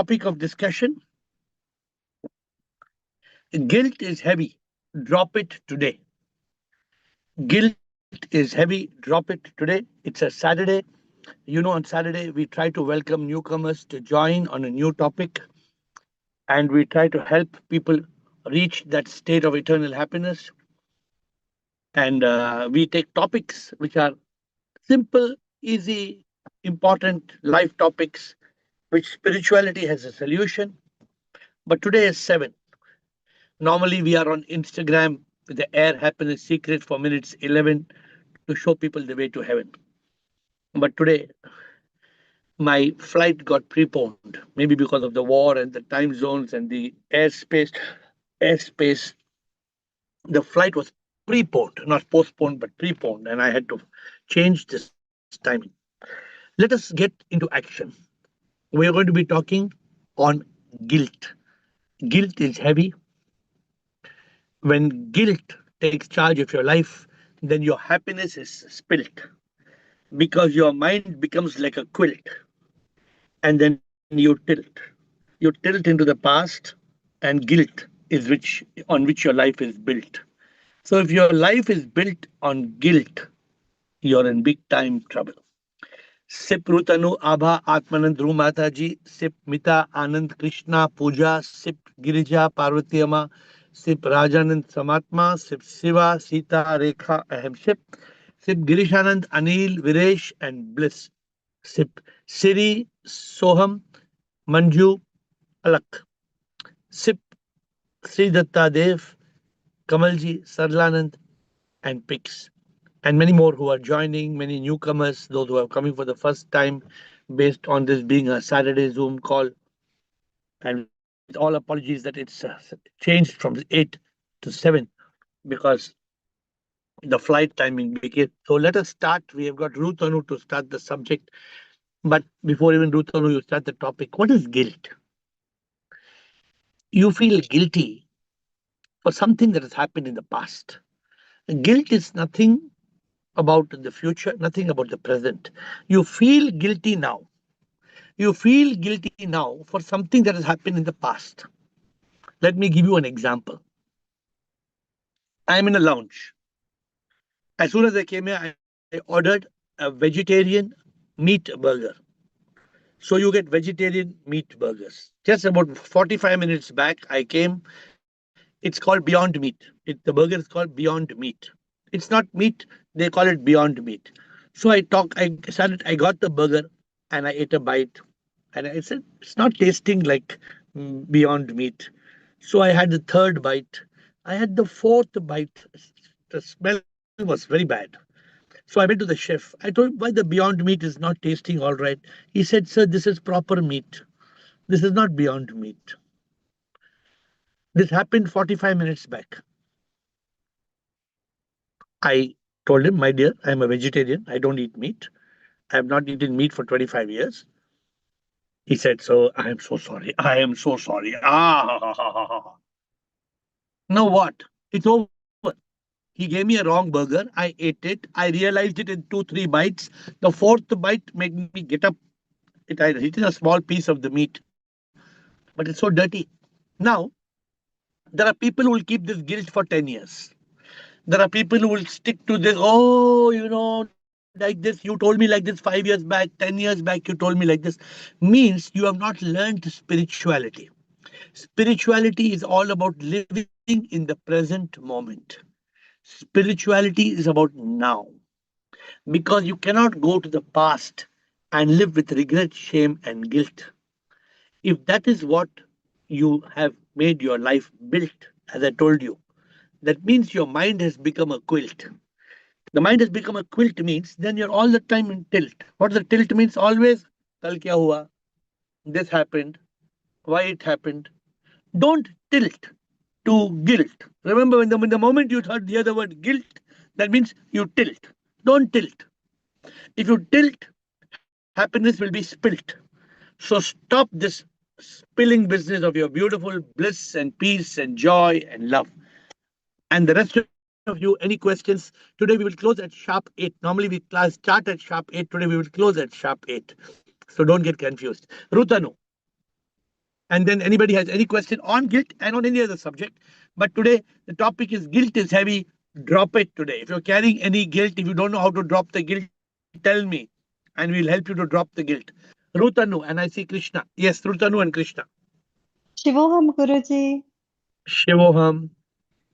topic of discussion. Guilt is heavy. Drop it today. Guilt is heavy. Drop it today. It's a Saturday. On Saturday, we try to welcome newcomers to join on a new topic, and we try to help people reach that state of eternal happiness. And we take topics which are simple, easy, important life topics, which spirituality has a solution. But today is 7. Normally, we are on Instagram with the AiR Happiness Secret for minutes 11 to show people the way to heaven. But today, my flight got preponed, maybe because of the war and the time zones and the airspace. Airspace, the flight was preponed, not postponed, but preponed, and I had to change this timing. Let us get into action. We are going to be talking on guilt. Guilt is heavy. When guilt takes charge of your life, then your happiness is spilt because your mind becomes like a quilt, and then you tilt. You tilt into the past, and guilt is on which your life is built. So if your life is built on guilt, you're in big time trouble. Sip Rutanu Abha Atmanand Dhru Mataji, Sip Mita Anand Krishna Puja, Sip Girija Parvati Amma, Sip Rajanand Samatma, Sip Siva Sita Rekha Aham Sip Girishanand Anil Viresh and Bliss, Sip Siri Soham Manju Alak, Sip Sri Datta Dev, Kamalji Sarlanand and Pix, and many more who are joining, many newcomers, those who are coming for the first time based on this being a Saturday Zoom call. And with all apologies that it's changed from 8 to 7 because the flight timing became. So let us start. We have got Ruth Anu to start the subject. But before even Ruth Anu, you start the topic. What is guilt? You feel guilty for something that has happened in the past. Guilt is nothing about the future, nothing about the present. You feel guilty now. You feel guilty now for something that has happened in the past. Let me give you an example. I'm in a lounge. As soon as I came here, I ordered a vegetarian meat burger. So you get vegetarian meat burgers. Just about 45 minutes back, I came. It's called Beyond Meat. The burger is called Beyond Meat. It's not meat. They call it Beyond Meat. So I got the burger and I ate a bite. And I said, it's not tasting like Beyond Meat. So I had the third bite. I had the fourth bite. The smell was very bad. So I went to the chef. I told him why the Beyond Meat is not tasting all right. He said, sir, this is proper meat. This is not Beyond Meat. This happened 45 minutes back. I told him, my dear, I'm a vegetarian. I don't eat meat. I have not eaten meat for 25 years. He said, so I am so sorry. I am so sorry. Now what? It's over. He gave me a wrong burger. I ate it. I realized it in 2, 3 bites. The fourth bite made me get up. I had eaten a small piece of the meat, but it's so dirty. Now, there are people who will keep this guilt for 10 years. There are people who will stick to this. Oh, like this. You told me like this 5 years back, 10 years back. You told me like this. Means you have not learned spirituality. Spirituality is all about living in the present moment. Spirituality is about now. Because you cannot go to the past and live with regret, shame, and guilt. If that is what you have made your life built, as I told you, that means your mind has become a quilt. The mind has become a quilt means then you're all the time in tilt. What the tilt means? Always, kal kya hua? This happened. Why it happened? Don't tilt to guilt. Remember, when the moment you hear the word guilt, that means you tilt. Don't tilt. If you tilt, happiness will be spilt. So stop this spilling business of your beautiful bliss and peace and joy and love. And the rest of you, any questions? Today we will close at sharp 8. Normally we start at sharp 8. Today we will close at sharp 8. So don't get confused. Rutanu. And then anybody has any question on guilt and on any other subject. But today, the topic is guilt is heavy. Drop it today. If you're carrying any guilt, if you don't know how to drop the guilt, tell me and we'll help you to drop the guilt. Rutanu, and I see Krishna. Yes, Rutanu and Krishna. Shivoham Guruji. Shivoham.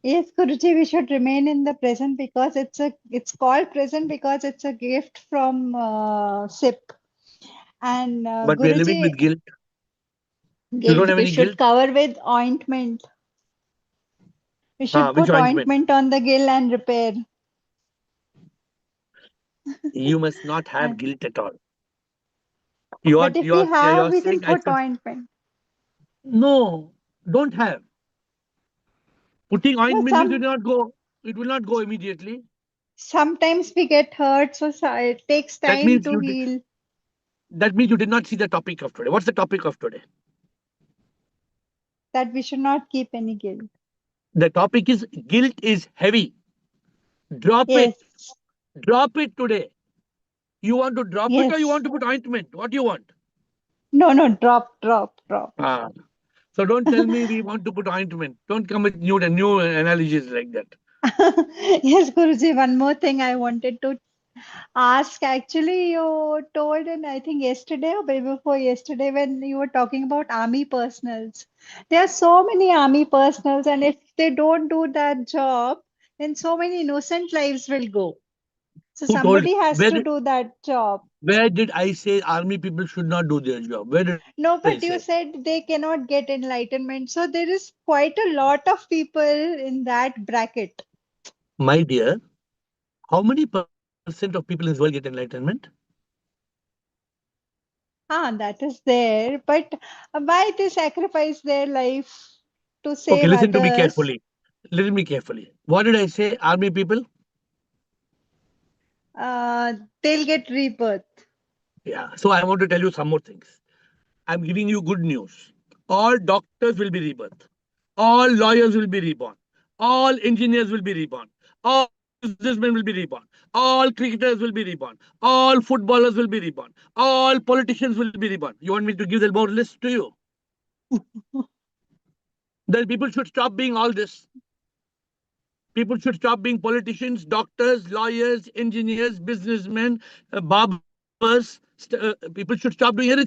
Yes, Guruji, we should remain in the present because it's called present because it's a gift from SIP. And But we are living Guruji, with guilt. You don't guilt have we any should guilt? cover with ointment. We should Which put ointment? ointment on the gill and repair. You must not have And, guilt at all. but if we You're have, we can saying I put should. ointment. No, don't have. Putting No, ointment means it will not go. It will not go immediately. sometimes we get hurt, so it takes That time means to heal. that means you did not see the topic of today. What's the topic of today? That we should not keep any guilt. The topic is guilt is heavy. Drop it. Yes, Drop it today. You want to drop it or you yes. want to put ointment? What do you want? No, no, drop, drop, drop. Ah. So don't tell me we want to put ointment. Don't come with new analogies like that. Yes, Guruji, one more thing I wanted to ask. Actually, you told in I think yesterday or maybe before yesterday when you were talking about army personals. There are so many army personals, and if they don't do that job, then so many innocent lives will go. So Who told? somebody has to do that job. Where did I say army people should not do their job? Where did I say? No, but you said they cannot get enlightenment. So there is quite a lot of people in that bracket. My dear, how many percent of people in this world get enlightenment? Ah, that is there. But why they sacrifice their life to Okay, save listen to me others? carefully. Listen to me carefully. What did I say? Army people? Uh, they'll get rebirth. Yeah. So I want to tell you some more things. I'm giving you good news. All doctors will be rebirth. All lawyers will be reborn. All engineers will be reborn. All businessmen will be reborn. All cricketers will be reborn. All footballers will be reborn. All politicians will be reborn. You want me to give the more list to you? Then people should stop being all this. People should stop being politicians, doctors, lawyers, engineers, businessmen, barbers. People should stop doing everything then.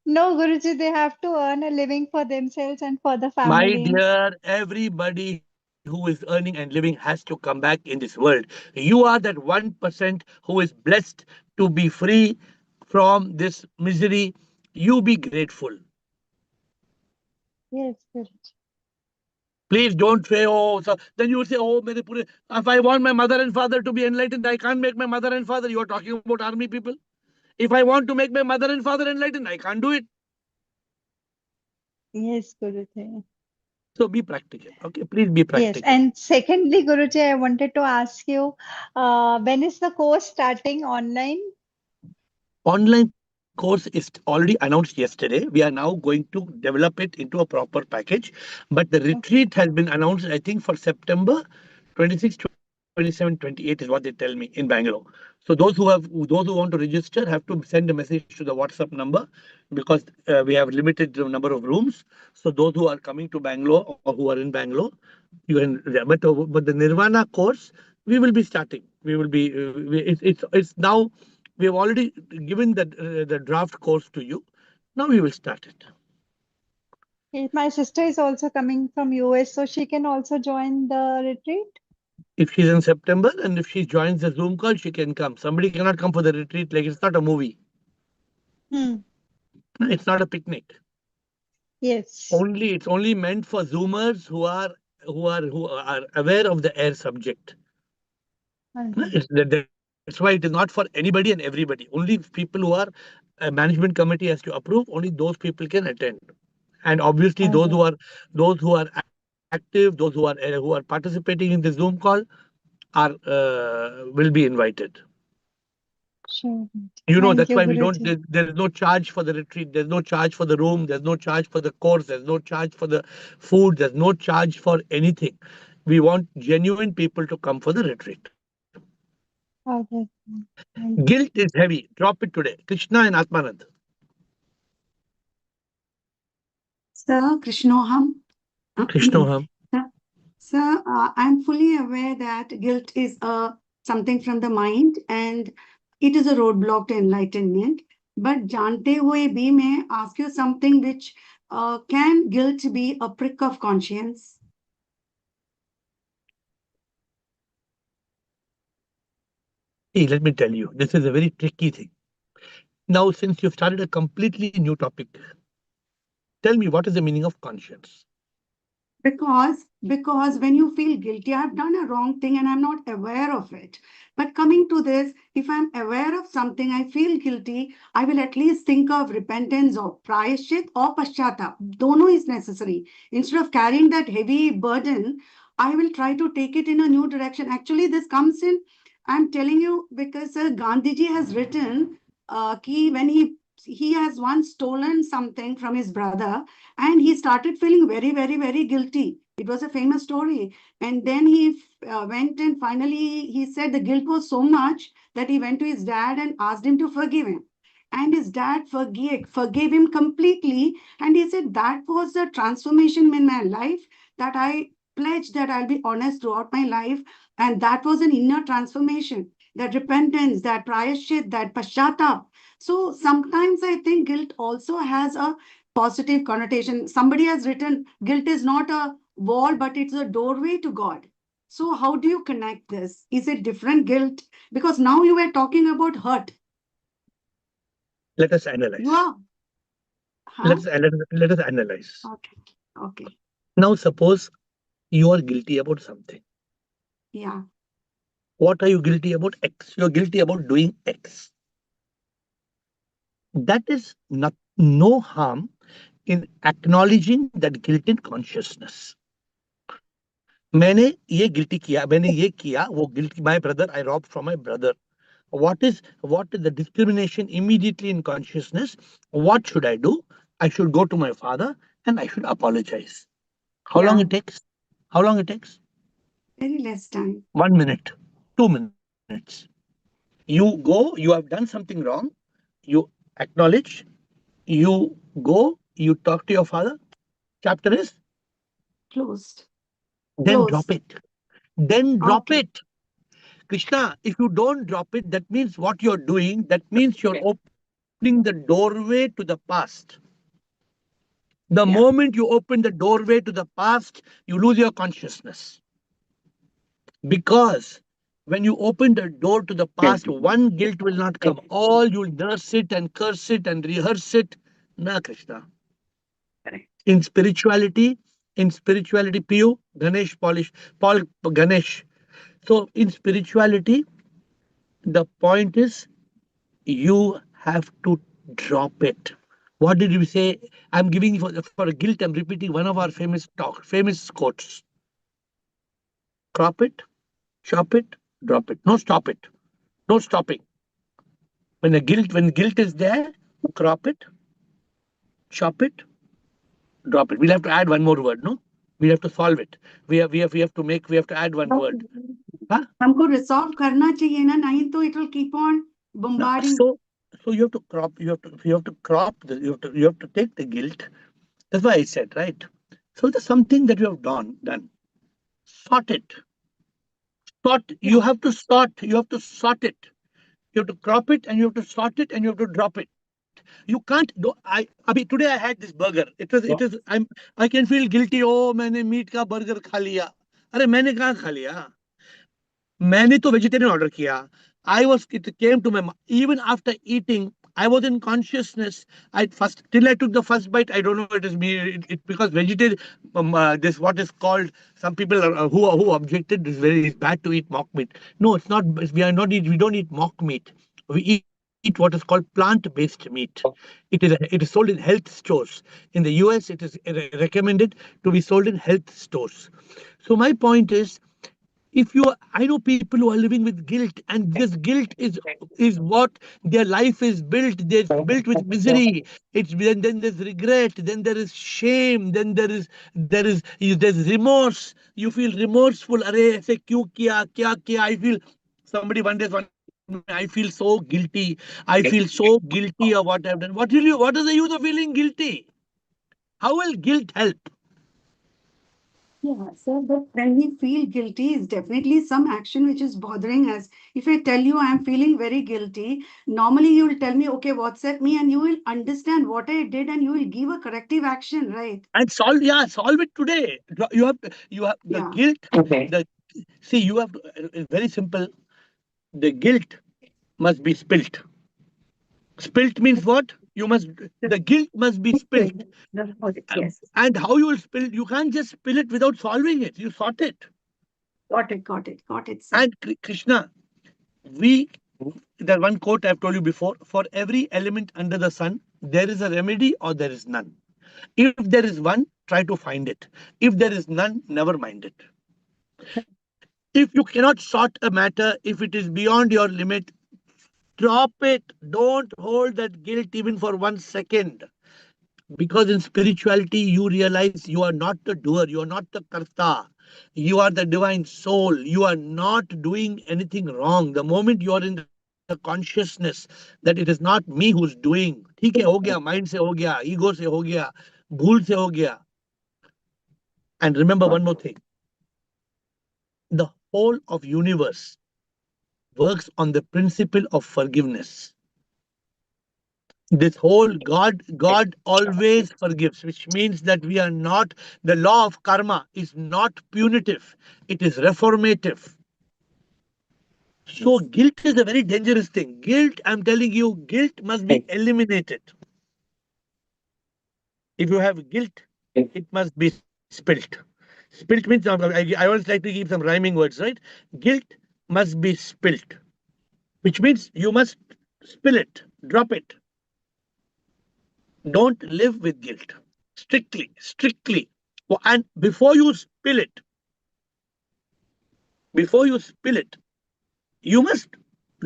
No, Guruji, they have to earn a living for themselves and for the My family. dear, everybody who is earning and living has to come back in this world. You are that 1% who is blessed to be free from this misery. You be grateful. Yes, Guruji. Please don't say, oh, so then you would say, oh, if I want my mother and father to be enlightened, I can't make my mother and father. You are talking about army people. If I want to make my mother and father enlightened, I can't do it. Yes, Guruji. So be practical. Okay, please be Yes, practical. and secondly, Guruji, I wanted to ask you, when is the course starting online? Online course is already announced yesterday. We are now going to develop it into a proper package. But the Okay. retreat has been announced, I think, for September 26, 27, 28 is what they tell me in Bangalore. So those who want to register have to send a message to the WhatsApp number because we have limited the number of rooms. So those who are coming to Bangalore or who are in Bangalore, you can. But the Nirvana course we will be starting. We will be. It's now we have already given the draft course to you. Now we will start it. My sister is also coming from US, so she can also join the retreat. If she's in September and if she joins the Zoom call, she can come. Somebody cannot come for the retreat like it's not a movie. Hmm. It's not a picnic. Yes. Only it's only meant for Zoomers who are aware of the AIR subject. Okay. That's why it is not for anybody and everybody. Only people who are management committee has to approve. Only those people can attend. And obviously Okay. those who are active, those who are participating in the Zoom call are will be invited. Sure. You know Thank that's you, why we don't. Guruji. There is no charge for the retreat. There's no charge for the room. There's no charge for the course. There's no charge for the food. There's no charge for anything. We want genuine people to come for the retreat. Okay. Thank Guilt is heavy. Drop it today. Krishna and Atmanand. Sir Krishnoham. Krishnoham. Sir, I'm fully aware that guilt is something from the mind and it is a roadblock to enlightenment. But jante hue bhi may ask you something which can guilt be a prick of conscience? Hey, let me tell you, this is a very tricky thing. Now, since you've started a completely new topic, tell me what is the meaning of conscience? Because when you feel guilty, I've done a wrong thing and I'm not aware of it. But coming to this, if I'm aware of something, I feel guilty, I will at least think of repentance or prayashit or pashtata. Dono is necessary. Instead of carrying that heavy burden, I will try to take it in a new direction. Actually, this comes in, I'm telling you, because Gandhiji has written ki when he has once stolen something from his brother and he started feeling very, very, very guilty. It was a famous story. And then he went and finally he said the guilt was so much that he went to his dad and asked him to forgive him. And his dad forgave him completely. And he said that was the transformation in my life that I pledged that I'll be honest throughout my life. And that was an inner transformation, that repentance, that prayashit, that pashtata. So sometimes I think guilt also has a positive connotation. Somebody has written guilt is not a wall, but it's a doorway to God. So, how do you connect this? Is it different guilt? Because now you were talking about hurt. Let us You analyze. are, huh? Let us analyze. Okay. Okay. Now, suppose you are guilty about something. Yeah. What are you guilty about? X. You're guilty about doing X. That is not no harm in acknowledging that guilt in consciousness. मैंने ये guilty किया, मैंने ये किया, वो guilty. My brother, I robbed from my brother. What is the discrimination immediately in consciousness? What should I do? I should go to my father and I should apologize. How long Yeah. it takes? How long it takes? Very less time. 1 minute, 2 minutes. You go, you have done something wrong, you acknowledge, you go, you talk to your father, chapter is, Closed. then drop Closed. it. Then drop Okay. it. Krishna, if you don't drop it, that means what you're doing, that means you're opening the doorway to the past. The Yeah. moment you open the doorway to the past, you lose your consciousness. Because when you open the door to the past, one guilt will not come. All you'll nurse it and curse it and rehearse it. Na, Krishna. Correct. In spirituality, Piyu, Ganesh, Paul, Ganesh. So in spirituality, the point is you have to drop it. What did we say? I'm giving you for guilt. I'm repeating one of our famous quotes. Crop it, chop it, drop it. No stop it. No stopping. When guilt is there, crop it, chop it, drop it. We'll have to add one more word. No, we have to solve it. We have to add one word. Huh? हमको resolve करना चाहिए ना, नहीं तो it will keep on No, bombarding. so you have to crop. You have to crop. You have to take the guilt. That's why I said right. So there's something that you have done. Sort it. Sort. Yeah. You have to sort. You have to sort it. You have to crop it and you have to sort it and you have to drop it. You can't do. Abhi today I had this burger. It is. I can feel guilty. Oh, मैंने meet का burger खा लिया. अरे मैंने कहाँ खा लिया? मैंने तो वेजिटेरियन ऑर्डर किया. It came to my even after eating, I was in consciousness. I first till I took the first bite. I don't know it is me. It because vegetarian. This what is called. Some people who objected. It's bad to eat mock meat. No, it's not. We are not. We don't eat mock meat. We eat what is called plant-based meat. It is sold in health stores in the US. It is recommended to be sold in health stores. So my point is if you I know people who are living with guilt and this guilt is what their life is built. It's built with misery. Then there's regret, then there is shame, then there's remorse. You feel remorseful. Arey aise kyun kiya kya kiya. I feel somebody one day told me, I feel so guilty. I feel so guilty of what I've done. What is the use of feeling guilty? How will guilt help? Yeah, so but when we feel guilty, is definitely some action which is bothering us. If I tell you I'm feeling very guilty, normally you will tell me, okay, WhatsApp me, and you will understand what I did and you will give a corrective action, right? And solve, yeah, solve it today. You have the Yeah. guilt. Okay. The See, you have to, it's very simple. The guilt must be spilt. Spilt means what? You must, the guilt must be spilt. And how you will spill? You can't just spill it without solving it. You sort it. Got it, sir. And Krishna, we the one quote I've told you before: for every element under the sun, there is a remedy or there is none. If there is one, try to find it. If there is none, never mind it. If you cannot sort a matter, if it is beyond your limit, drop it. Don't hold that guilt even for 1 second. Because in spirituality, you realize you are not the doer, you are not the karta, you are the divine soul. You are not doing anything wrong. The moment you are in the consciousness that it is not me who's doing, ठीक है हो गया, mind से हो गया, ego से हो गया, भूल से हो गया. And remember one more thing: the whole of universe works on the principle of forgiveness. This whole God always forgives, which means that we are not, the law of karma is not punitive, it is reformative. So Yes. guilt is a very dangerous thing. Guilt, I'm telling you, guilt must be eliminated. If you have guilt, it must be spilt. Spilt means, I always like to give some rhyming words, right? Guilt must be spilt, which means you must spill it, drop it. Don't live with guilt. Strictly, strictly. And before you spill it, you must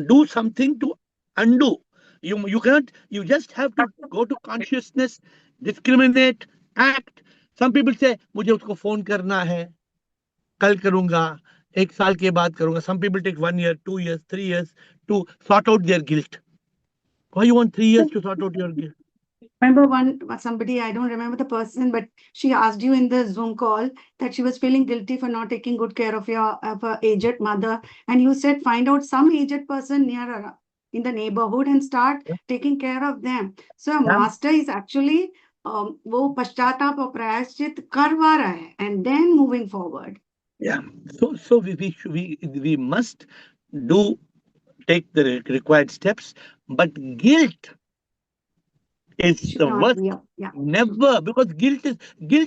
do something to undo. You cannot, you just have to go to consciousness, discriminate, act. Some people say, मुझे उसको phone करना है, कल करूंगा, 1 साल के बाद करूंगा. Some people take 1 year, 2 years, 3 years to sort out their guilt. Why you want 3 years to sort out your guilt? Remember somebody, I don't remember the person, but she asked you in the Zoom call that she was feeling guilty for not taking good care of your of her aged mother, and you said find out some aged person near her in the neighborhood and start taking care of them. So a Yeah. master is actually वो पश्चाताप और प्रायश्चित करवा रहा है and then moving forward. Yeah. So we must do, take the required steps, but guilt is Should the not worst. be up. Yeah. Never, because guilt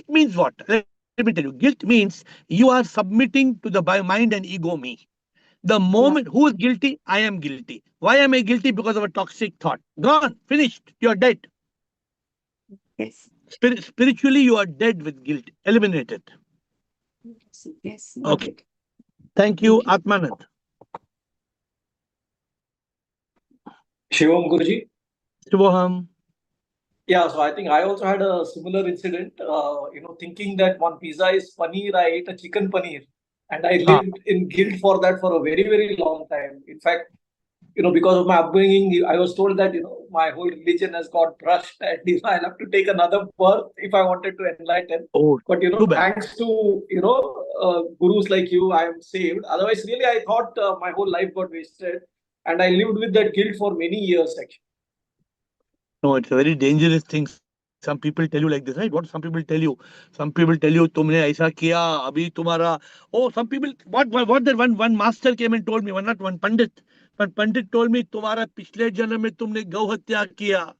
means what? Let me tell you. Guilt means you are submitting to the mind and ego me. The Yeah. moment who is guilty, I am guilty. Why am I guilty? Because of a toxic thought. Gone, finished. You're dead. Yes. Spiritually, you are dead with guilt. Eliminate it. Yes. Got Okay. it. Thank you, Thank you. Atmanand. Shivam Guruji. Shubham. Yeah, so I think I also had a similar incident, thinking that one pizza is paneer, I ate a chicken paneer. And I Ah. lived in guilt for that for a very, very long time. In fact, because of my upbringing, I was told that, my whole religion has got brushed and, I'll have to take another birth if I wanted to enlighten. Oh, But, too bad. thanks to, gurus like you, I am saved. Otherwise, really, I thought my whole life got wasted. And I lived with that guilt for many years, actually. No, it's a very dangerous thing. Some people tell you like this, right? What some people tell you? Some people tell you, तुमने ऐसा किया, अभी तुम्हारा. Oh, some people. What that one master came and told me. One, not one pandit, but pandit told me, तुम्हारा पिछले जन्म में तुमने गौ हत्या किया.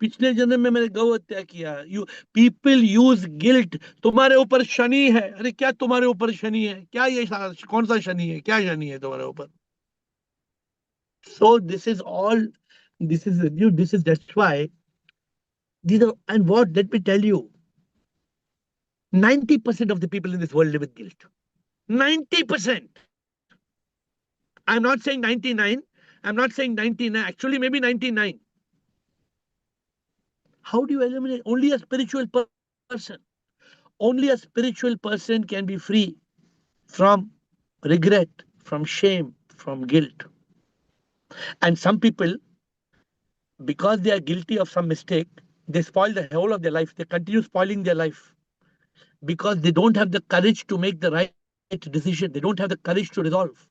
पिछले जन्म में मैंने गौ हत्या किया. You people use guilt. तुम्हारे ऊपर शनि है. अरे क्या तुम्हारे ऊपर शनि है? क्या ये कौन सा शनि है? क्या शनि है तुम्हारे ऊपर? So this is all. This is that's why. These are, and what, let me tell you, 90% of the people in this world live with guilt. 90%. I'm not saying 99. I'm not saying 99. Actually, maybe 99. How do you eliminate? Only a spiritual person. Only a spiritual person can be free from regret, from shame, from guilt. And some people, because they are guilty of some mistake, They spoil the whole of their life. They continue spoiling their life because they don't have the courage to make the right decision. They don't have the courage to resolve.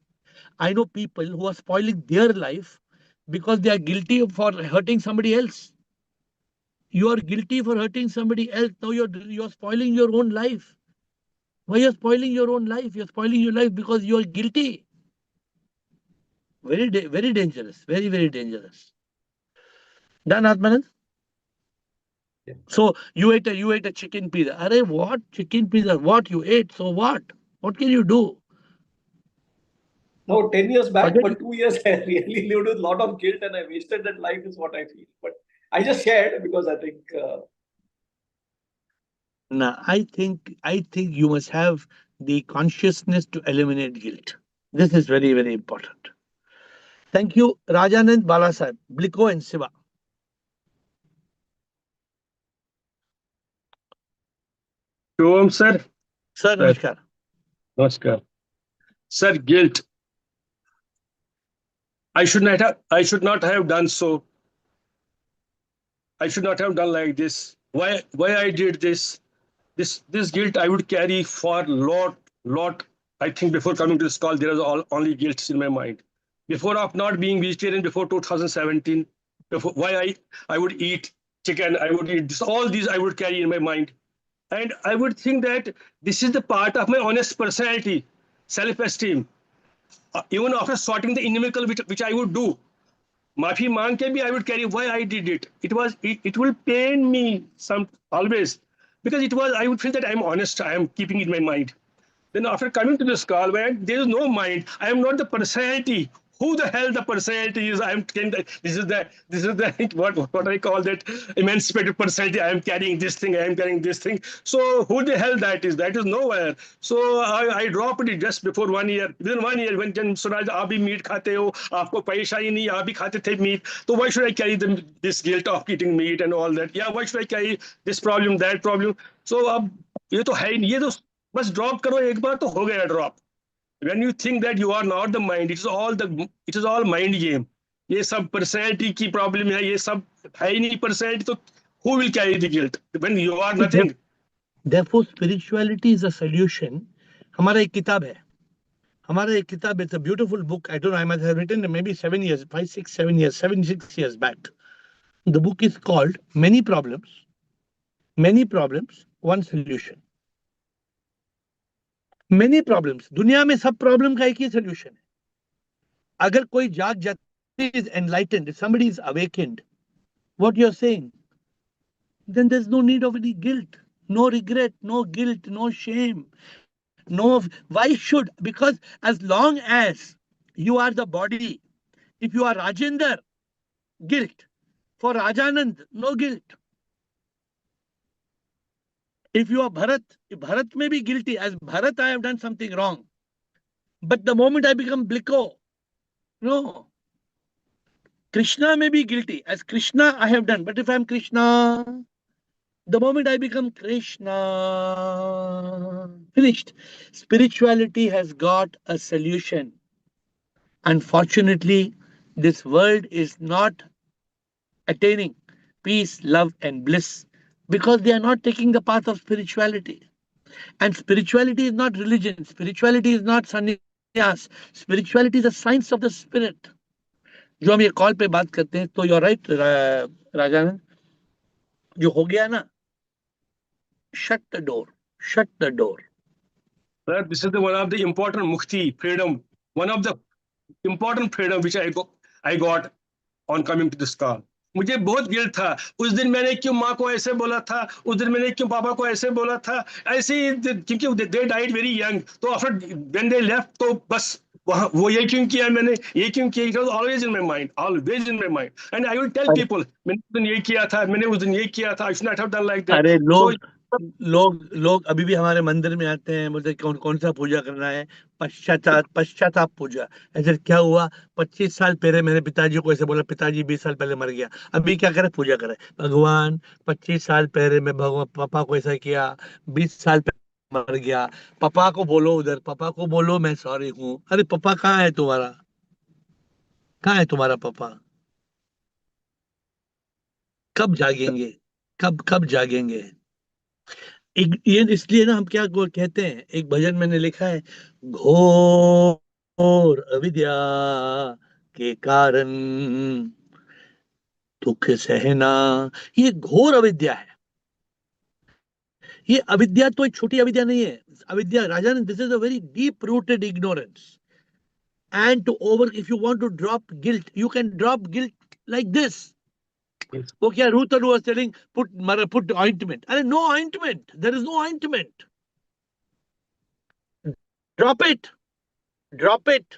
I know people who are spoiling their life because they are guilty for hurting somebody else. You are guilty for hurting somebody else. Now you're spoiling your own life. Why you're spoiling your own life? You're spoiling your life because you are guilty. Very dangerous. Very dangerous. Done, Atmanan? Yeah. So you ate a chicken pizza. Arey, what chicken pizza? What you ate? So what? What can you do? No, 10 years back, Forget but it. 2 years I really lived with a lot of guilt and I wasted that life, is what I feel. But I just shared because I think Nah, I think you must have the consciousness to eliminate guilt. This is very important. Thank you, Rajanand Balasaheb, Bliko and Siva. Shubham sir. Sir, Sir, namaskar. namaskar. Sir, guilt. I should not have done so. I should not have done like this. Why I did this? This guilt I would carry for lot. I think before coming to this call, there was only guilt in my mind. Before of not being vegetarian before 2017, before why I would eat chicken, I would eat this, all these I would carry in my mind. And I would think that this is the part of my honest personality, self-esteem. Even after sorting the inimical which I would do, Mafi मांग के भी I would carry why I did it. It will pain me some always because it was I would feel that I'm honest. I am keeping it in my mind. Then after coming to this call, when there is no mind, I am not the personality. Who the hell the personality is? I am this is the what I call that emancipated personality. I am carrying this thing. I am carrying this thing. So who the hell that is? That is nowhere. So I dropped it just before 1 year. Within 1 year, when Suraj, आप भी meat खाते हो, आपको परेशानी नहीं, आप भी खाते थे meat. So why should I carry this guilt of eating meat and all that? Yeah, why should I carry this problem, that problem? So अब ये तो है ही नहीं, ये तो बस ड्रॉप करो एक बार तो हो गया drop. When you think that you are not the mind, it is all mind game. ये सब पर्सनैलिटी की प्रॉब्लम है, ये सब है ही नहीं पर्सनैलिटी, तो who will carry the guilt when you are nothing? Therefore, spirituality is a solution. हमारा एक किताब है. हमारा एक किताब, it's a beautiful book. I don't know, I must have written maybe 7 years, 5, 6, 7 years, 7, 6 years back. The book is called Many Problems, One Solution. Many problems. दुनिया में सब प्रॉब्लम का एक ही सोल्यूशन है. अगर कोई जाग जाता is enlightened, if somebody is awakened, what you're saying, then there's no need of any guilt, no regret, no guilt, no shame, no. Why should? Because as long as you are the body, if you are Rajender, guilt. For Rajanand, no guilt. If you are Bharat, Bharat may be guilty. As Bharat, I have done something wrong. But the moment I become Bliko, no. Krishna may be guilty. As Krishna, I have done. But if I'm Krishna, the moment I become Krishna, finished. Spirituality has got a solution. Unfortunately, this world is not attaining peace, love, and bliss because they are not taking the path of spirituality. And spirituality is not religion, spirituality is not sannyas, spirituality is a science of the spirit. जो हम ये call पे बात करते हैं, तो you're right, Rajanand, जो हो गया ना, shut the door. Sir, this is one of the important mukti, freedom, one of the important freedom which I got on coming to this call. मुझे बहुत गिल्ट था उस दिन, मैंने क्यों माँ को ऐसे बोला था, उस दिन मैंने क्यों पापा को ऐसे बोला था, ऐसे क्योंकि दे डाइड वेरी यंग, तो आफ्टर व्हेन दे लेफ्ट, तो बस वहाँ वो ये क्यों किया मैंने, ये क्यों किया, it was always in my mind, always in my mind. And I will tell people, मैंने उस दिन ये किया था, मैंने उस दिन ये किया था, I should not have done like that. अरे सो लोग अभी भी हमारे मंदिर में आते हैं, बोलते कौन कौन सा पूजा करना है, पश्चाताप पूजा. ऐसे क्या हुआ, 25 साल पहले मेरे पिताजी को ऐसे बोला, पिताजी 20 साल पहले मर गया, अभी क्या करे, पूजा करे. भगवान 25 साल पहले मैं भगवान पापा को ऐसा किया, 20 साल पहले मर गया, पापा को बोलो, उधर पापा को बोलो मैं सॉरी हूँ. अरे पापा कहाँ है तुम्हारा, कहाँ है तुम्हारा पापा, कब जागेंगे. कब कब जागेंगे? ये इसलिए ना हम क्या कहते हैं, एक भजन मैंने लिखा है, घोर अविद्या के कारण दुख सहना। ये घोर अविद्या है। ये अविद्या तो एक छोटी अविद्या नहीं है। अविद्या, Rajan, this is a very deep rooted ignorance. And to over, if you want to drop guilt, you can drop guilt like this. Yes. Okay, Ruth was telling, put ointment. And no ointment. There is no ointment. Drop it. Drop it.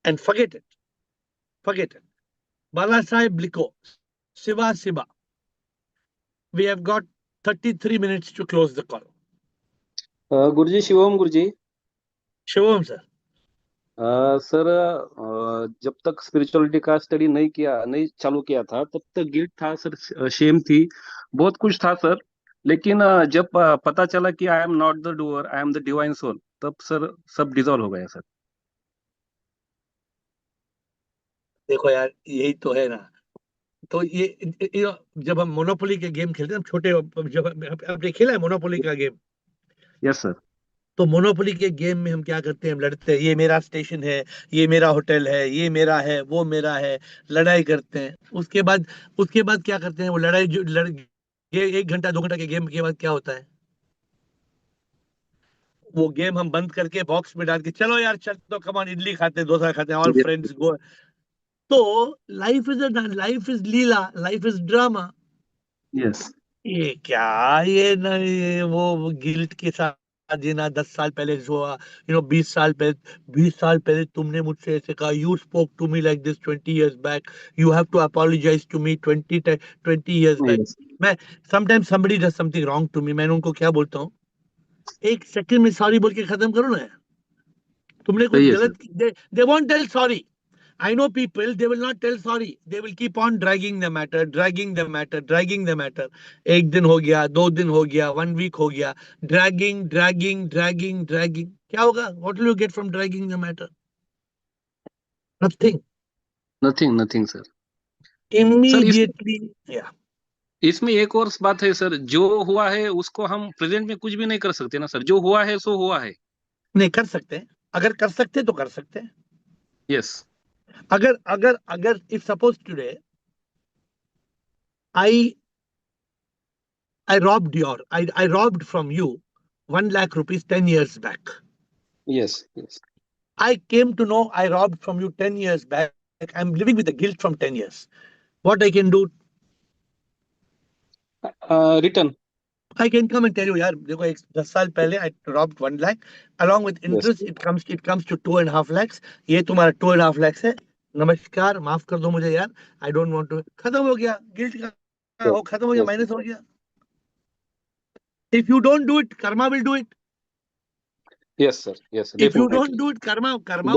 And forget it. Forget it. Bala Sahib Bliko. Siva Siba. We have got 33 minutes to close the call. Guruji Shivam Guruji. Shivam sir. Sir जब तक spirituality का study नहीं चालू किया था तब तक guilt था सर, शेम थी, बहुत कुछ था सर। लेकिन जब पता चला कि I am not the doer, I am the divine soul, तब सर सब डिजॉल्व हो गया सर। देखो यार, यही तो है ना। तो जब हम मोनोपोली के गेम खेलते हैं, हम छोटे, जब आपने खेला है मोनोपोली का गेम? Yes sir. तो मोनोपोली के गेम में हम क्या करते हैं, हम लड़ते हैं, ये मेरा स्टेशन है, ये मेरा होटल है, ये मेरा है, वो मेरा है, लड़ाई करते हैं। उसके बाद क्या करते हैं, वो लड़ाई ये 1 घंटा 2 घंटा के गेम के बाद क्या होता है, वो गेम हम बंद करके बॉक्स में डाल के, चलो यार चल, तो कमान इडली खाते हैं, डोसा खाते हैं, ऑल फ्रेंड्स गो। तो life is leela, life is drama. Yes. ये क्या, ये वो गिल्ट के साथ जीना, 10 साल पहले जो हुआ, 20 साल पहले तुमने मुझसे ऐसे कहा, you spoke to me like this 20 years back, you have to apologize to me 20 years back. Yes. मैं sometimes somebody does something wrong to me, मैंने उनको क्या बोलता हूँ, 1 सेकंड में सॉरी बोल के खत्म करो ना। तुमने कुछ सही है सर। गलत, they won't tell sorry. I know people, they will not tell sorry. They will keep on dragging the matter, dragging the matter, dragging the matter. 1 दिन हो गया, 2 दिन हो गया, 1 week हो गया, dragging, dragging, dragging, dragging. क्या होगा? What will you get from dragging the matter? Nothing. Nothing nothing sir. Sir Immediately, yeah. इसमें एक और बात है सर, जो हुआ है उसको हम प्रेजेंट में कुछ भी नहीं कर सकते ना सर, जो हुआ है सो हुआ है। नहीं कर सकते हैं, अगर कर सकते तो कर सकते हैं। यस। अगर अगर अगर if suppose today I robbed from you 1 lakh rupees 10 years back. Yes. Yes. I came to know I robbed from you 10 years back. I'm living with the guilt from 10 years. What I can do, return. I can come and tell you, यार देखो, 10 साल पहले I robbed 1 lakh. Along with yes. interest, it comes to 2.5 lakhs. ये तुम्हारा 2.5 lakhs है। नमस्कार, माफ कर दो मुझे यार। I don't want to. खत्म हो गया, गिल्ट का वो खत्म हो गया, यस। माइनस हो गया। If you don't do it, karma will do it. Yes sir. Yes If you don't definitely. do it, karma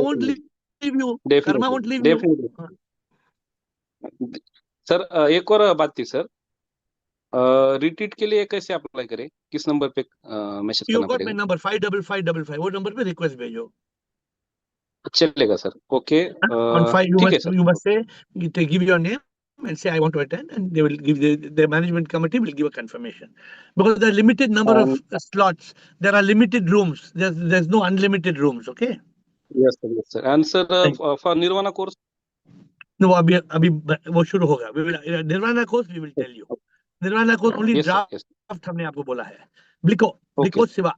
won't leave you. Karma definitely won't leave you. Definitely. Sir एक और बात थी sir, retreat के लिए कैसे apply करें, किस number पे मैसेज You करना got my पड़ेगा? number 55555. वो नंबर पे रिक्वेस्ट भेजो। चलेगा सर। ओके। On file, ठीक है sir. you must say, give your name and say I want to attend, and they will give the management committee will give a confirmation, because there are limited number of slots. There are limited rooms. There's no unlimited rooms. Okay. Yes sir. Yes sir. And sir for Nirvana course? No, अभी अभी वो शुरू होगा। Nirvana course we will tell you. Nirvana course only yes sir. Yes. draft हमने आपको बोला है। ब्लिको ओके। ब्लिको सिवा।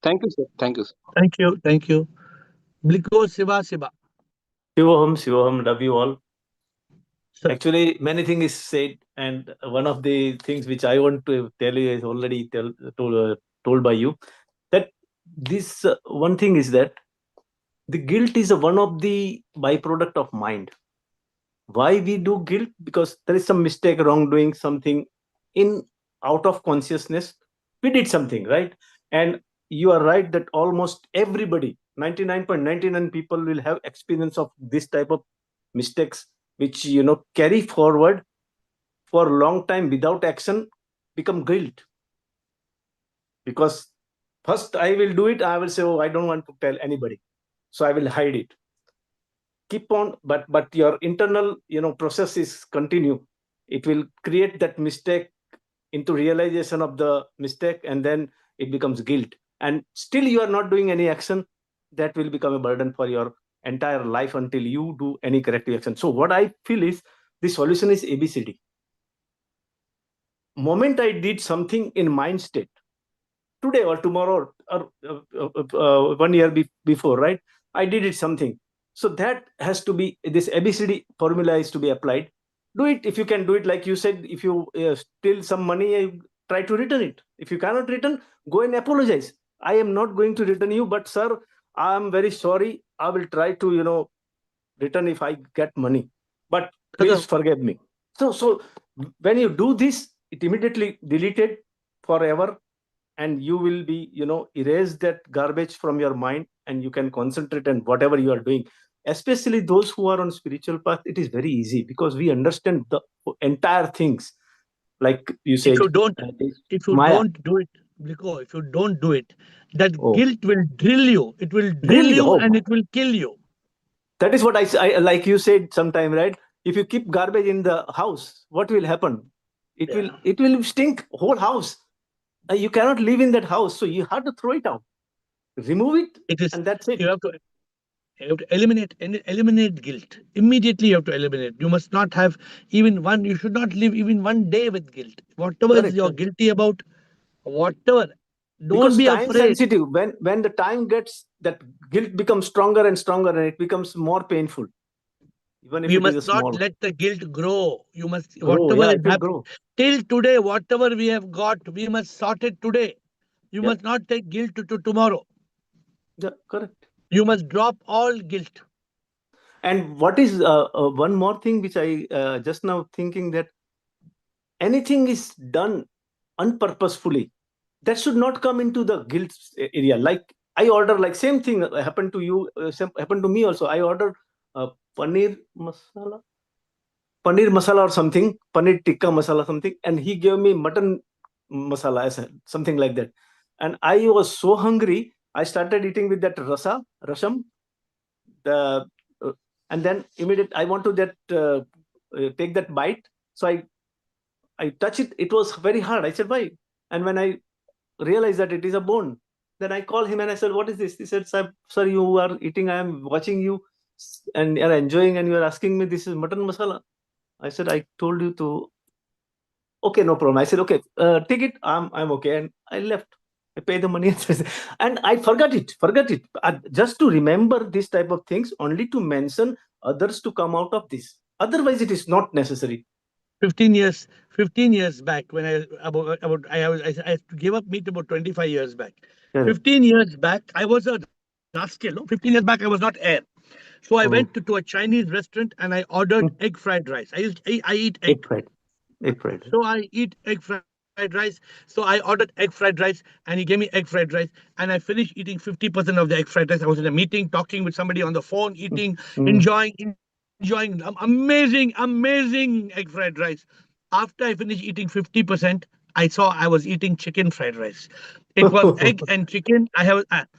Thank you sir. Thank you sir. Thank you. ब्लिको सिवा। Shivoham, love you all. Sir. Actually, many things is said, and one of the things which I want to tell you is already told by you. That this one thing is that the guilt is one of the byproduct of mind. Why we do guilt? Because there is some mistake, wrongdoing, something in out of consciousness. We did something, right? And you are right that almost everybody, 99.99 people will have experience of this type of mistakes, which carry forward for a long time without action, become guilt. Because first I will do it, I will say, oh, I don't want to tell anybody, so I will hide it. keep on, but your internal, process is continue. It will create that mistake into realization of the mistake, and then it becomes guilt. And still you are not doing any action. That will become a burden for your entire life until you do any corrective action. So what I feel is the solution is ABCD. Moment I did something in mind state, today or tomorrow or 1 year before, right? I did it something. So that has to be, this ABCD formula is to be applied. Do it if you can do it. Like you said, if you steal some money, try to return it. If you cannot return, go and apologize. I am not going to return you, but sir, I am very sorry. I will try to, return if I get money. But please forgive me. So when you do this, it immediately deleted forever, and you will be erase that garbage from your mind, and you can concentrate on whatever you are doing. Especially those who are on spiritual path, it is very easy because we understand the entire things. Like you said, if you Maya. don't do it, Bliko, if you don't do it, that Oh. guilt will drill you. It will drill Drill, you oh. and it will kill you. That is what I like you said sometime, right? If you keep garbage in the house, what will happen? It will stink whole house. You cannot live in that house, so you have to throw it out, remove it, and that's it. You have to eliminate guilt immediately. You have to eliminate. You must not have even one. You should not live even one day with guilt. Whatever Correct. you're guilty about, whatever, don't because be time afraid. sensitive, when the time gets, that guilt becomes stronger and stronger, and it becomes more painful, even if We it is must a small. not let the guilt grow. You must, Grow, whatever yeah, is it will happening grow. till today, whatever we have got, we must sort it today. You Yeah. must not take guilt to tomorrow. Yeah, correct. You must drop all guilt. And what is one more thing which I just now thinking, that anything is done unpurposefully, that should not come into the guilt area. Like I order, like same thing happened to you, happened to me also. I ordered paneer masala or something, paneer tikka masala something, and he gave me mutton masala as something like that. And I was so hungry, I started eating with that rasam, the and then immediate I want to that take that bite. So I touch it. It was very hard. I said, why? And when I realized that it is a bone, then I called him and I said, what is this? He said, sir, you are eating. I am watching you and you are enjoying, and you are asking me this is mutton masala. I said, I told you to. Okay, no problem. I said, okay, take it. I'm okay. And I left. I pay the money. And I forgot it. Just to remember this type of things, only to mention others to come out of this. Otherwise, it is not necessary. 15 years back, when I gave up meat about 25 years back. Yeah. 15 years back, I was a rascal. No? 15 years back, I was not AiR. So I went to a Chinese restaurant and I ordered egg fried rice. I eat egg. Egg fried. So I eat egg fried rice. So I ordered egg fried rice and he gave me egg fried rice. And I finished eating 50% of the egg fried rice. I was in a meeting, talking with somebody on the phone, eating, enjoying amazing egg fried rice. After I finished eating 50%, I saw I was eating chicken fried rice. It was egg and chicken. That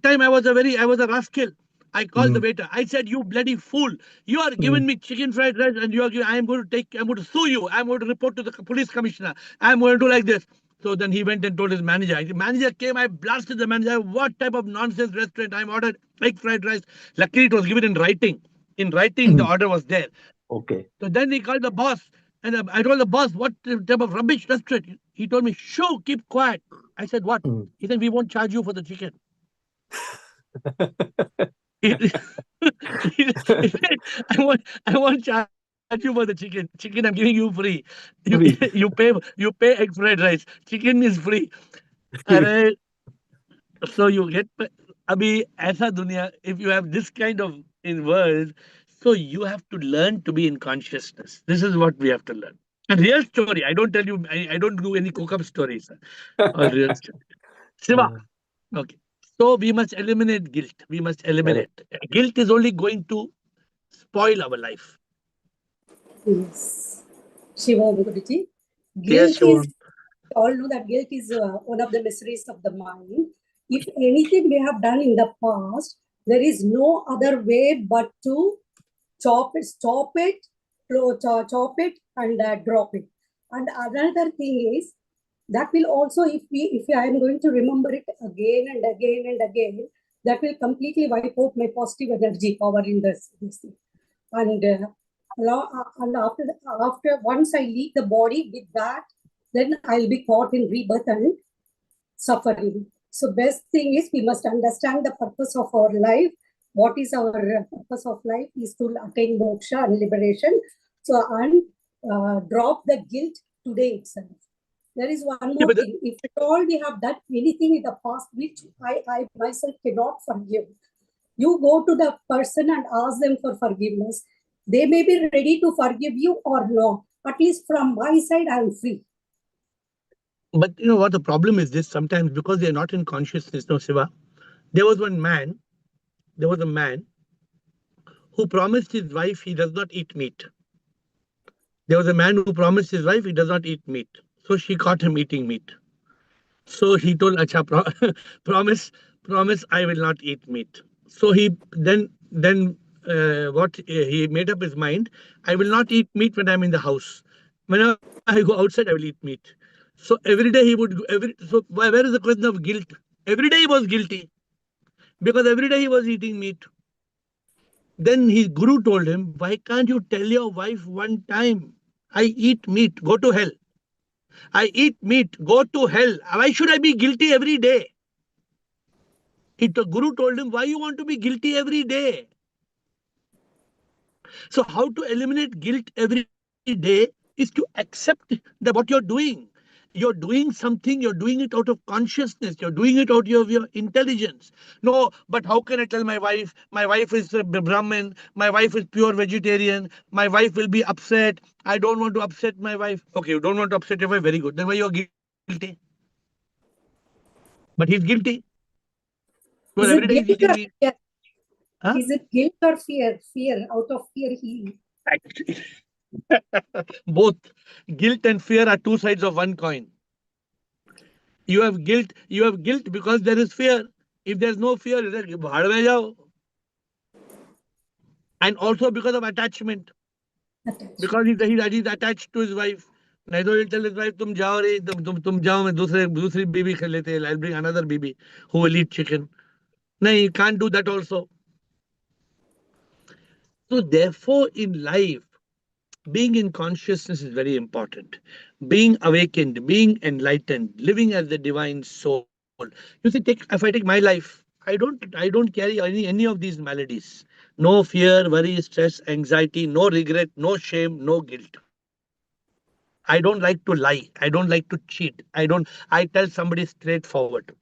time I was a rascal. I called the waiter. I said, "You bloody fool! You are giving me chicken fried rice, and I'm going to sue you. I'm going to report to the police commissioner. I'm going to do like this." So then he went and told his manager. The manager came. I blasted the manager. What type of nonsense restaurant? I ordered egg fried rice. Luckily, it was given in writing. In writing, the order was there. Okay. So then he called the boss, and I told the boss, "What type of rubbish restaurant?" He told me, "Shoo, keep quiet." I said, "What?" He said, "We won't charge you for the chicken." I won't charge you for the chicken. Chicken, I'm giving you free. You pay egg fried rice. Chicken is free. Arey, so you get abhi aisa dunya. If you have this kind of in world, so you have to learn to be in consciousness. This is what we have to learn. A real story. I don't tell you. I don't do any cook-up stories. Or real story. Siva. Okay. So we must eliminate guilt. We must eliminate. Guilt is only going to spoil our life. Yes. Shiva Guruji. Yes, Guilt is, all know that guilt is one of the miseries of the mind. If anything we have done in the past, There is no other way but to chop it, stop it, chop it, and drop it. And another thing is that will also, if I am going to remember it again and again and again, that will completely wipe out my positive energy power in this thing. And and after once I leave the body with that, then I'll be caught in rebirth and suffering. So best thing is we must understand the purpose of our life. What is our purpose of life is to attain moksha and liberation. So and drop the guilt today itself. There is one Yeah, more but thing. If at all we have done anything in the past which I myself cannot forgive, you go to the person and ask them for forgiveness. They may be ready to forgive you or not. At least from my side, I am free. but you know what the problem is this sometimes because they're not in consciousness, no Shiva. There was one man, there was a man who promised his wife he does not eat meat. There was a man who promised his wife he does not eat meat. So she caught him eating meat. So he told, Acha, promise, promise, I will not eat meat. So he then what he made up his mind, I will not eat meat when I'm in the house. Whenever I go outside, I will eat meat. So every day he would where is the question of guilt? Every day he was guilty because every day he was eating meat. Then his guru told him, why can't you tell your wife one time, I eat meat, go to hell. I eat meat, go to hell. Why should I be guilty every day? The guru told him, why you want to be guilty every day? So how to eliminate guilt every day is to accept that what you're doing. You're doing something, you're doing it out of consciousness, you're doing it out of your intelligence. No, but how can I tell my wife? My wife is a Brahmin, my wife is pure vegetarian, my wife will be upset. I don't want to upset my wife. Okay, you don't want to upset your wife, very good. Then why you're guilty? But he's guilty. Because Is every day it he's guilt eating or meat. fear? Huh? Is it guilt or fear? Fear. Out of fear, he. Actually, both guilt and fear are two sides of one coin. You have guilt because there is fear. If there's no fear, bhad mein jao. And also because of attachment. Attached. Because he's attached to his wife. नहीं तो he'll tell his wife, तुम जाओ रे, तुम जाओ, मैं दूसरी बीबी कर लेते हैं. I'll bring another baby who will eat chicken. नहीं, you can't do that also. So therefore, in life, being in consciousness is very important. Being awakened, being enlightened, living as the divine soul. You see, if I take my life, I don't carry any of these maladies. No fear, worry, stress, anxiety, no regret, no shame, no guilt. I don't like to lie. I don't like to cheat. I tell somebody straightforward.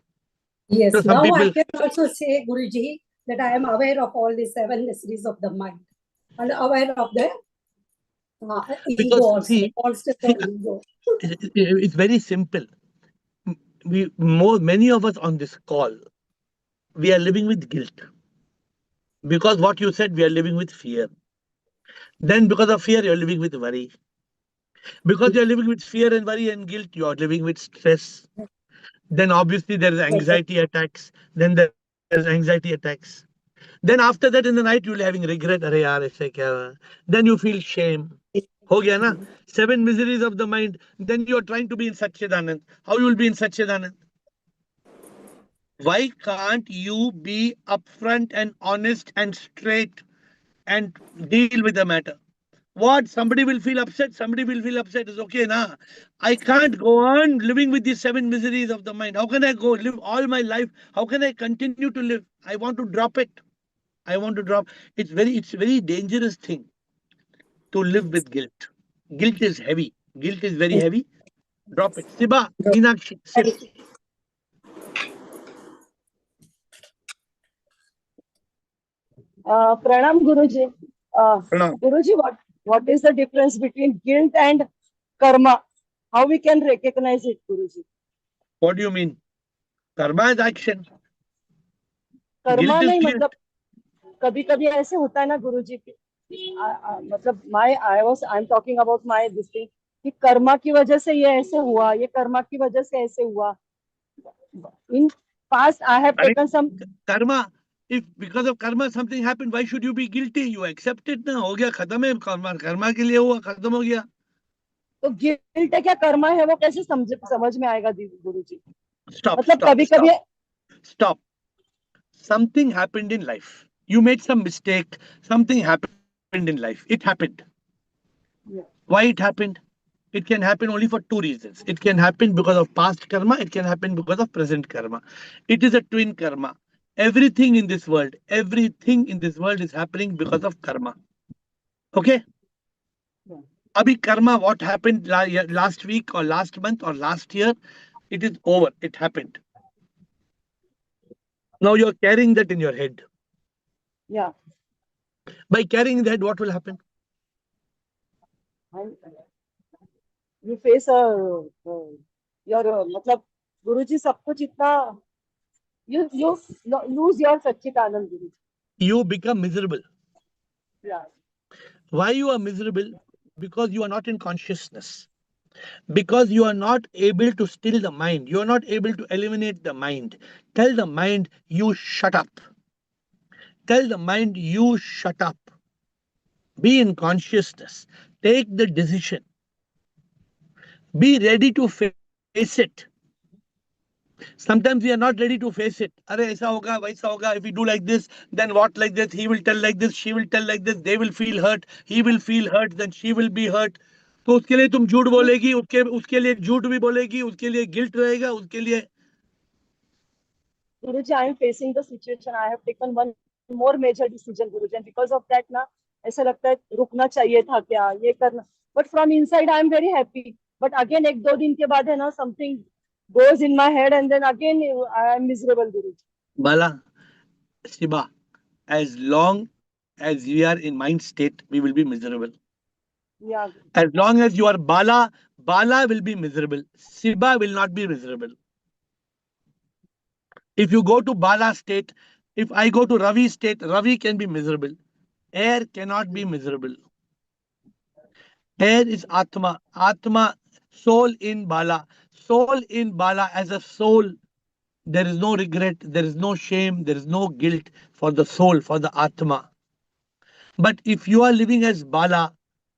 So Yes. some Now people, I can also say, Guruji, that I am aware of all the seven mysteries of the mind and aware of the ego because also, monsters see, of ego. it's very simple. Many of us on this call, we are living with guilt. Because what you said, we are living with fear. Then because of fear, you're living with worry. Because you're living with fear and worry and guilt, you're living with stress. Then obviously there is anxiety attacks. Then there's anxiety attacks. Then after that in the night, you'll having regret. Arey yaar, aise kya hua? Then you feel shame. Ho gaya na? Seven miseries of the mind. Then you're trying to be in Satchidanand. How you will be in Satchidanand? Why can't you be upfront and honest and straight and deal with the matter? What? Somebody will feel upset. Somebody will feel upset. It's okay, na? I can't go on living with these seven miseries of the mind. How can I go live all my life? How can I continue to live? I want to drop it. I want to drop. It's very dangerous thing to live with guilt. Guilt is heavy. Guilt is very heavy. Drop it. Siba, Meenakshi, sit. Pranam Guruji. Pranam. Guruji, what is the difference between guilt and karma? How we can recognize it, Guruji? What do you mean? Karma is action. Karma Guilt is नहीं fear. मतलब कभी कभी ऐसे होता है ना गुरुजी मतलब I am talking about my this thing कि कर्मा की वजह से ये ऐसे हुआ ये कर्मा की वजह से ऐसे हुआ इन पास्ट आई हैव अरे taken some karma If because of karma something happened, why should you be guilty? You accept it ना, हो गया खत्म है, कर्मा के लिए हुआ, खत्म हो गया. तो गिल्ट है क्या कर्मा है, वो कैसे समझ में आएगा गुरु जी? Stop, मतलब stop, कभी stop, कभी stop. Something happened in life. You made some mistake. Something happened in life. It happened. Why it happened? It can happen only for two reasons. It can happen because of past karma. It can happen because of present karma. It is a twin karma. Everything in this world is happening because of karma. Okay? Abhi karma, what happened last week or last month or last year, it is over. It happened. Now you're carrying that in your head. yeah, By carrying that, what will happen? you face a your मतलब गुरु जी सब कुछ इतना you lose your Sachchidanand Guru ji. You become miserable. Yeah. Why you are miserable? Because you are not in consciousness. Because you are not able to still the mind. You are not able to eliminate the mind. Tell the mind, you shut up. Tell the mind, you shut up. Be in consciousness. Take the decision. Be ready to face it. Sometimes we are not ready to face it. Arey, aisa hoga, vaisa hoga. If we do like this, then what like this? He will tell like this, she will tell like this. They will feel hurt. He will feel hurt. Then she will be hurt. तो उसके लिए तुम झूठ बोलेगी, उसके उसके लिए झूठ भी बोलेगी, उसके लिए गिल्ट रहेगा, उसके लिए. Guruji, I am facing the situation. I have taken one more major decision, Guruji, and because of that, ना ऐसा लगता है रुकना चाहिए था क्या, ये करना. But from inside, I am very happy. But again, एक दो दिन के बाद है ना, something goes in my head, and then again I am miserable, Guruji. Bala, Shiba, as long as we are in mind state, we will be miserable. Yeah. As long as you are Bala, Bala will be miserable. Shiba will not be miserable. If you go to Bala state, if I go to Ravi state, Ravi can be miserable. AiR cannot be miserable. AiR is Atma. Atma, soul in Bala. Soul in Bala as a soul. There is no regret, there is no shame, there is no guilt for the soul, for the Atma. But if you are living as Bala,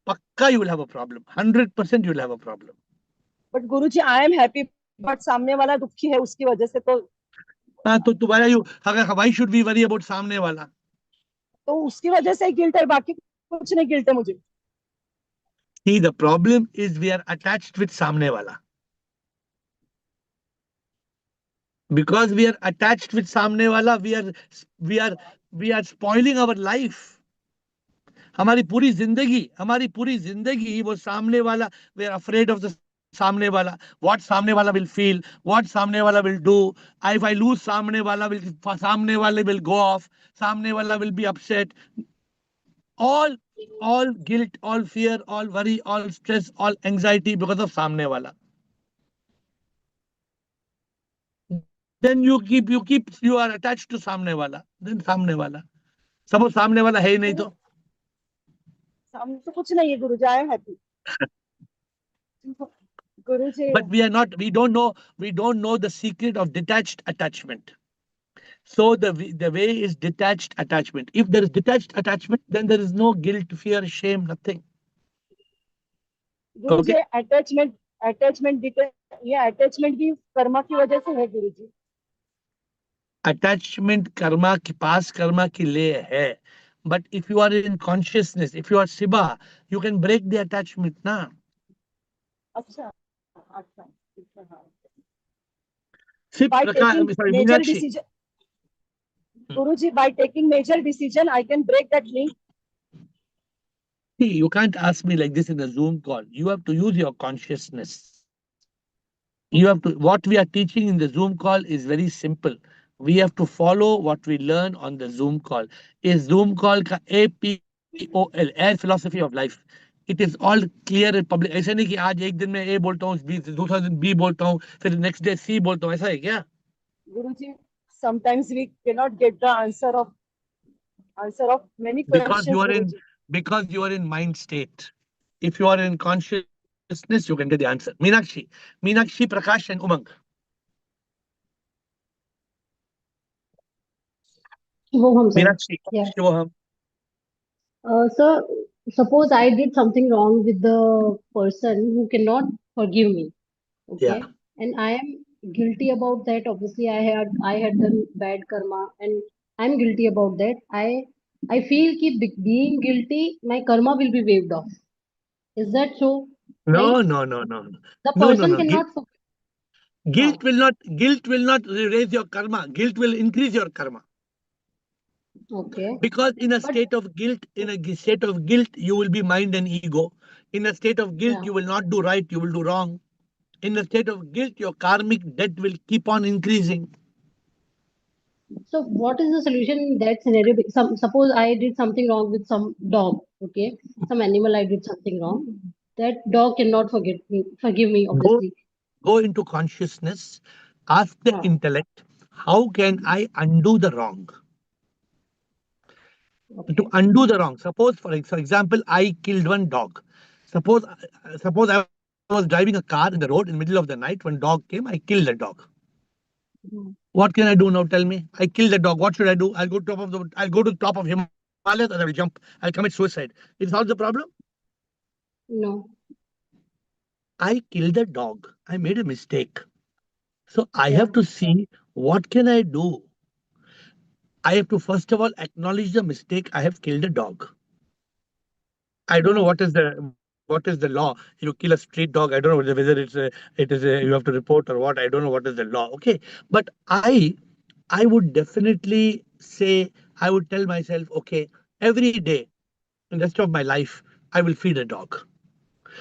Pakka you will have a problem. 100% you will have a problem. But Guruji, I am happy, but सामने वाला दुखी है, उसकी वजह से तो why are you? Why should we worry about सामने वाला? तो उसकी वजह से गिल्ट है, बाकी कुछ नहीं गिल्ट है मुझे. See, the problem is we are attached with सामने वाला. Because we are attached with सामने वाला, we are spoiling our life. हमारी पूरी जिंदगी वो सामने वाला, we are afraid of the सामने वाला, what सामने वाला will feel, what सामने वाला will do. If I lose सामने वाला will go off, सामने वाला will be upset. All guilt, all fear, all worry, all stress, all anxiety because of सामने वाला. Then you are attached to सामने वाला. Then सामने वाला. Suppose सामने वाला है ही नहीं तो. सामने तो कुछ नहीं है गुरुजी, I am happy. Guruji. But we don't know the secret of detached attachment. So the way is detached attachment. If there is detached attachment, then there is no guilt, fear, shame, nothing. Guruji, Okay? attachment ये attachment भी कर्मा की वजह से है गुरुजी. Attachment karma ki past karma ki liye hai. But if you are in consciousness, if you are Shiva, you can break the attachment na. अच्छा अच्छा. Sip By taking sorry, major Meenakshi. decision, Guruji, by taking major decision, I can break that link. See, you can't ask me like this in a Zoom call. You have to use your consciousness. What we are teaching in the Zoom call is very simple. We have to follow what we learn on the Zoom call. Is Zoom call ka APOL, AIR philosophy of life. It is all clear in public. ऐसा नहीं कि आज एक दिन में A बोलता हूँ, दूसरा दिन B बोलता हूँ, फिर next day C बोलता हूँ, ऐसा है क्या? Guruji, sometimes we cannot get the answer of many Because questions, Guruji. you are in mind state. If you are in consciousness, you can get the answer. Meenakshi, Prakash, and Umang. Shubham, sir. Meenakshi, Yeah. Shivoham. Sir, suppose I did something wrong with the person who cannot forgive me. Yeah. Okay, and I am guilty about that. Obviously, I had done bad karma, and I'm guilty about that. I feel keep being guilty, my karma will be waived off. Is that so? Like No, no, no, no, no. the No, no, person no. cannot Guilt how? will not raise your karma. Guilt will increase your karma. Okay, Because in a but state of guilt, you will be mind and ego. In a state of guilt, yeah. you will not do right, you will do wrong. In a state of guilt, your karmic debt will keep on increasing. So what is the solution in that scenario? Suppose I did something wrong with some dog. Okay, some animal I did something wrong. That dog cannot forget me, forgive me. Go, Obviously. go into consciousness, ask the Huh. intellect, how can I undo the wrong? To Okay. undo the wrong. Suppose, for example, I killed one dog. Suppose, suppose I was driving a car in the road in the middle of the night. When dog came, I killed the dog. Mhm. What can I do now? Tell me. I killed the dog. What should I do? I'll go to the top of Himalayas and I will jump. I'll commit suicide. It solves the problem. No. I killed the dog. I made a mistake. So I Yeah. have to see what can I do. I have to first of all acknowledge the mistake. I have killed a dog. I don't know Yeah. what is the law. You kill a street dog. I don't know whether you have to report or what. I don't know what is the law. Okay, but I would definitely say I would tell myself, okay, every day in the rest of my life I will feed a dog.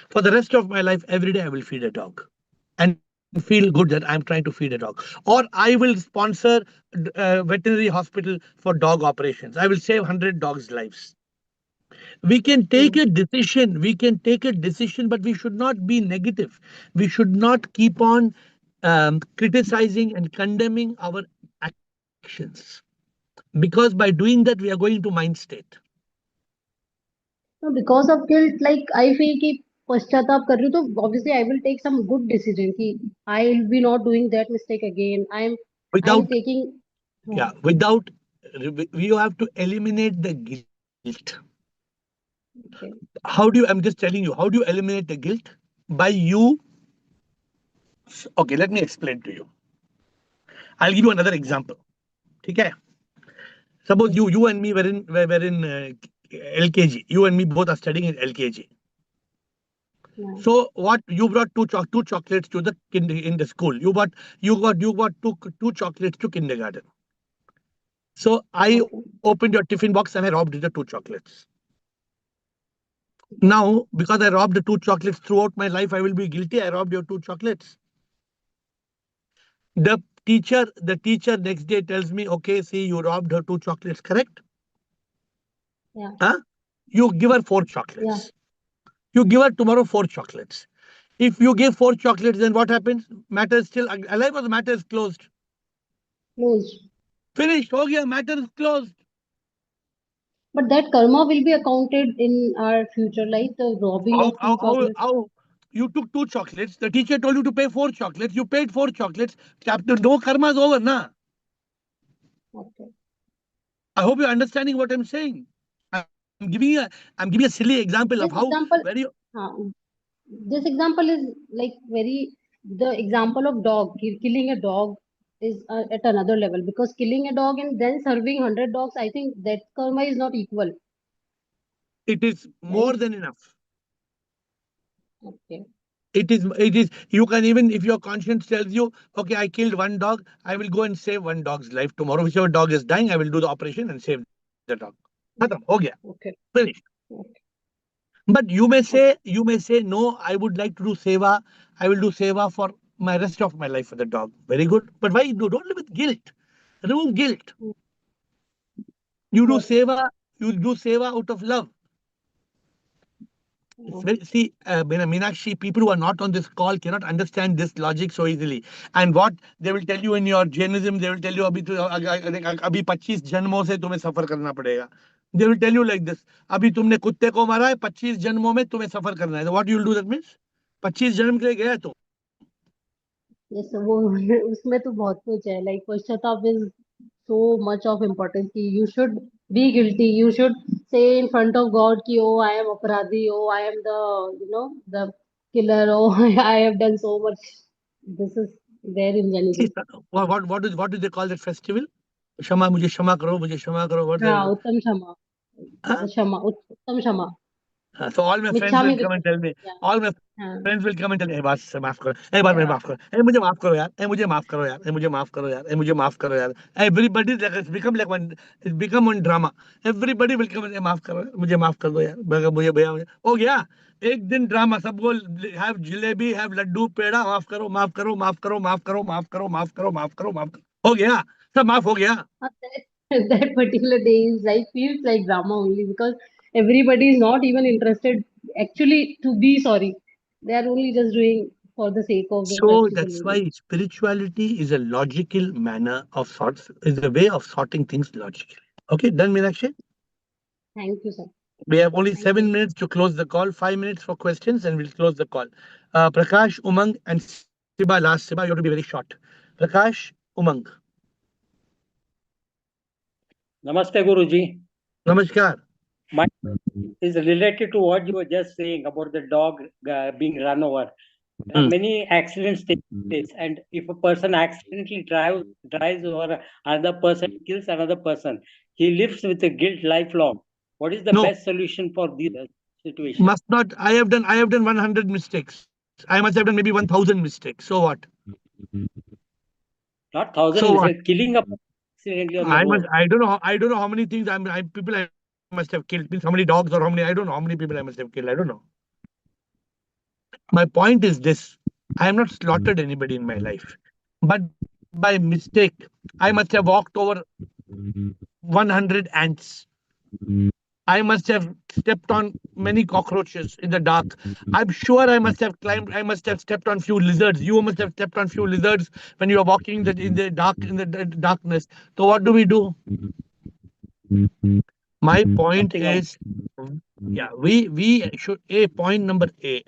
For the rest of my life, every day I will feed a dog, and feel good that I'm trying to feed a dog. Or I will sponsor veterinary hospital for dog operations. I will save 100 dogs' lives. We can take Mm. a decision, but we should not be negative. We should not keep on criticizing and condemning our actions, because by doing that we are going into mind state. No, because of guilt, like I feel कि पश्चाताप कर रही हूँ तो obviously I will take some good decision कि I'll be not doing that mistake again. I'm Without, taking. yeah, Oh, without, you have to eliminate the guilt. okay. How do you, I'm just telling you, how do you eliminate the guilt? By you, okay, let me explain to you. I'll give you another example. Okay. Suppose Yes. you and me were in LKG. You and me both are studying in LKG. Yeah. So what, you brought two chocolates to the in the school. You got two chocolates to kindergarten. So I Okay. opened your tiffin box and I robbed the two chocolates. Now, because I robbed the two chocolates throughout my life, I will be guilty. I robbed your two chocolates. The teacher next day tells me, okay, see, you robbed her two chocolates, correct? Yeah. Huh? You give her four Yeah. chocolates. You give her tomorrow four chocolates. If you give four chocolates, then what happens? Matter is still alive or the matter is closed? Closed. Finished. हो गया. Matter is closed. But that karma will be accounted in our future, like the robbing How, of how, two how, chocolates. how you took two chocolates. The teacher told you to pay four chocolates. You paid four chocolates. Chapter no karma is over, na? Okay. I hope you're understanding what I'm saying. I'm giving a silly example of This how example, very uh, this example is like very, the example of dog, killing a dog is at another level because killing a dog and then serving 100 dogs, I think that karma is not equal, it is more right? than enough. Okay. It is you can, even if your conscience tells you, okay, I killed one dog, I will go and save one dog's life tomorrow. Whichever dog is dying, I will do the operation and save the dog. Khatam, ho gaya, Okay. finished. Okay. But Okay. you may say, no, I would like to do seva. I will do seva for my rest of my life for the dog. Very good. But why do? Don't live with guilt. Remove guilt. Mm. You do Got it. seva. You do seva out of love. It's Oh, very, see, Meenakshi, people who are not on this call cannot understand this logic so easily. And what they will tell you in your Jainism, they will tell you, अभी 25 जन्मों से तुम्हें सफर करना पड़ेगा. They will tell you like this. अभी तुमने कुत्ते को मारा है, 25 जन्मों में तुम्हें सफर करना है. So what you will do, that means 25 जन्म के लिए गया है तुम. yes, वो उसमें तो बहुत कुछ है, like पश्चाताप is so much of importance. Ki you should be guilty. You should say in front of God, ki, oh, I am aparadhi. Oh, I am the killer. Oh, I have done so much. This is very See, ingenuous. what do they call that festival? Shama, mujhe shama karo, mujhe shama karo. What हाँ, the? उत्तम क्षमा, Huh? उत्तम क्षमा, So all my friends will मिच्छामि come and tell me. दुक्कडम. All my friends will हाँ, come and tell me, "Hey, boss, माफ करो. Hey, बार मेरे माफ yeah. करो. Hey, मुझे माफ करो यार. Hey, मुझे माफ करो यार. Hey, मुझे माफ करो यार. Hey, मुझे माफ करो यार." Everybody like it's become like one. It's become one drama. Everybody will come and say, माफ करो. मुझे माफ कर दो यार. मुझे भैया हो गया. एक दिन ड्रामा सबको have जलेबी, have लड्डू, पेड़ा. माफ करो, माफ करो, माफ करो, माफ करो, माफ करो, माफ करो, माफ करो, माफ करो. हो गया. सब माफ हो गया. That particular day is like feels like drama only because everybody is not even interested actually to be sorry. They are only just doing for the sake of the So festival that's only. why spirituality is a logical manner of sorts, is a way of sorting things logically. Okay, done, Meenakshi? Thank you, sir. We have only Thank you. 7 minutes to close the call, 5 minutes for questions, and we'll close the call. Prakash, Umang, and Siba, last Siba, you have to be very short. Prakash, Umang. Namaste, Guruji. Namaskar. My is related to what you were just saying about the dog being run over. Many accidents take place, and if a person accidentally drives over another person, kills another person, he lives with the guilt lifelong. What is the No, best solution for this situation? must not. I have done 100 mistakes. I must have done maybe 1,000 mistakes. So what? Not So thousand what? mistakes, killing a person accidentally on the I must. road. I don't know how many things people I must have killed. Means how many dogs or how many. I don't know how many people I must have killed. I don't know. My point is this: I have not slaughtered anybody in my life, but by mistake, I must have walked over 100 ants. I must have stepped on many cockroaches in the dark. I'm sure I must have climbed. I must have stepped on few lizards. You must have stepped on few lizards when you are walking in the dark in the darkness. So what do we do? My point Nothing on. is, yeah, we should a point number A.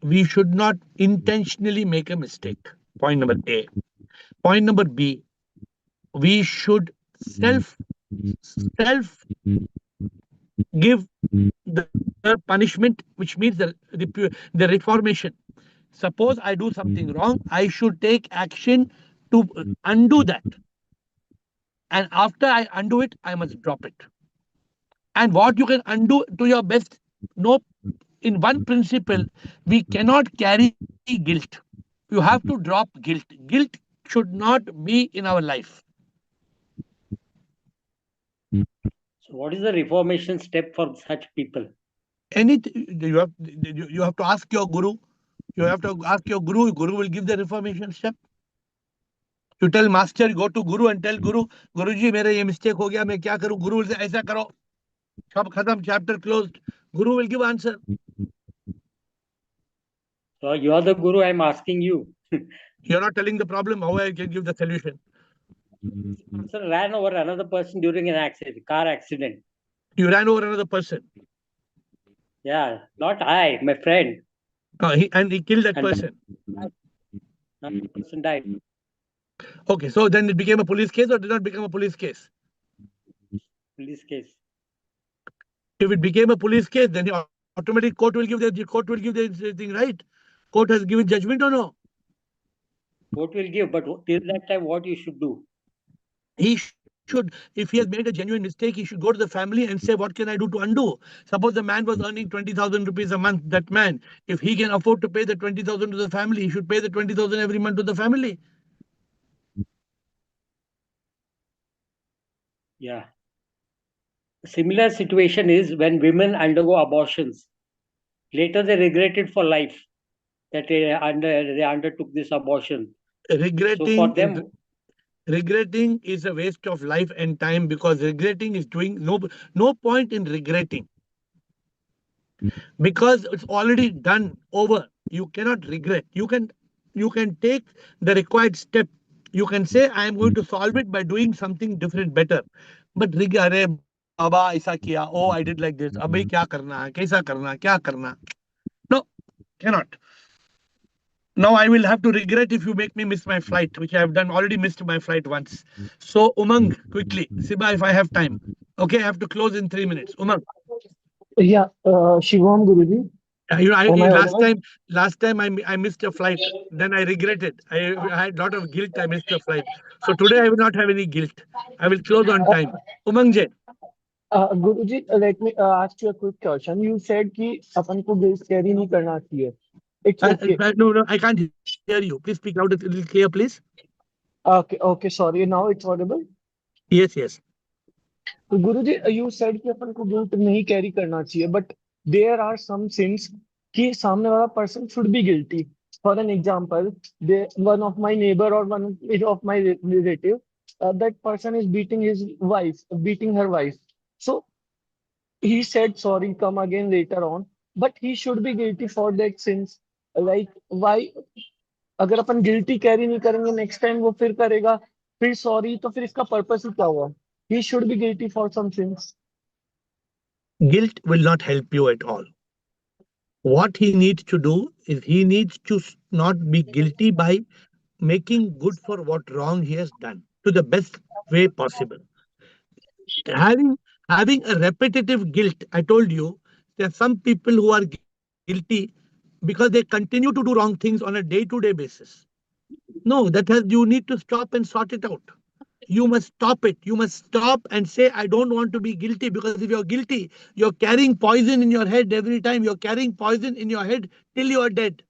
We should not intentionally make a mistake. Point number A. Point number B. We should self give the punishment, which means the reformation. Suppose I do something wrong, I should take action to undo that. And after I undo it, I must drop it. And what you can undo to your best, no, in one principle, we cannot carry guilt. You have to drop guilt. Guilt should not be in our life. So, what is the reformation step for such people? Anything you have to ask your guru. You have to ask your guru. Guru will give the reformation step. You tell master, go to guru and tell guru, Guruji, मेरा ये mistake हो गया, मैं क्या करूं? Guru will say, ऐसा करो. सब खत्म, chapter closed. Guru will give answer. So, you are the guru, I'm asking you. You're not telling the problem, how I can give the solution. Person ran over another person during an accident, car accident. You ran over another person. Yeah, not I, my friend. And he killed that And person. that person died. Okay, so then it became a police case or did not become a police case? Police case. If it became a police case, then the automatic court will give the thing, right? Court has given judgment or no? Court will give, but till that time, what you should do? He should, if he has made a genuine mistake, he should go to the family and say, what can I do to undo? Suppose the man was earning 20,000 rupees a month, that man, if he can afford to pay the 20,000 to the family, he should pay the 20,000 every month to the family. Yeah. A similar situation is when women undergo abortions. Later, they regret it for life that they undertook this abortion. So for them, Regretting is a waste of life and time because regretting is doing no point in regretting because it's already done over. You cannot regret. You can take the required step. You can say I am going to solve it by doing something different, better. But अरे बाबा ऐसा किया, oh I did like this, अबे क्या करना है, कैसा करना, क्या करना? No, cannot. Now I will have to regret if you make me miss my flight, which I have done already missed my flight once. So Umang, quickly, Siba, if I have time. Okay, I have to close in 3 minutes. Umang, Yeah, Shivam Guruji, am I audible? last time I missed a flight. Then I regretted. I had a lot of guilt. I missed a flight. So today I will not have any guilt. I will close on time. Umang Jain. Guruji, let me ask you a quick question. You said कि अपन को guilt carry नहीं करना चाहिए. It's okay. No, I can't hear you. Please speak loud, a little clear, please. Okay, sorry. Now it's audible. Yes. तो गुरुजी, you said कि अपन को guilt नहीं carry करना चाहिए, but there are some sins कि सामने वाला person should be guilty. For an example, one of my neighbor or one of my relative, that person is beating her wife. So he said sorry, come again later on, but he should be guilty for that sins. Like why? अगर अपन guilty carry नहीं करेंगे next time वो फिर करेगा फिर sorry तो फिर इसका पर्पस ही क्या हुआ he should be guilty for some sins Guilt will not help you at all. What he needs to do is he needs to not be guilty by making good for what wrong he has done to the best way possible. Having a repetitive guilt, I told you, there are some people who are guilty because they continue to do wrong things on a day-to-day basis. No, you need to stop and sort it out. You must stop it. You must stop and say, I don't want to be guilty, because if you're guilty, you're carrying poison in your head every time. You're carrying poison in your head till you are dead.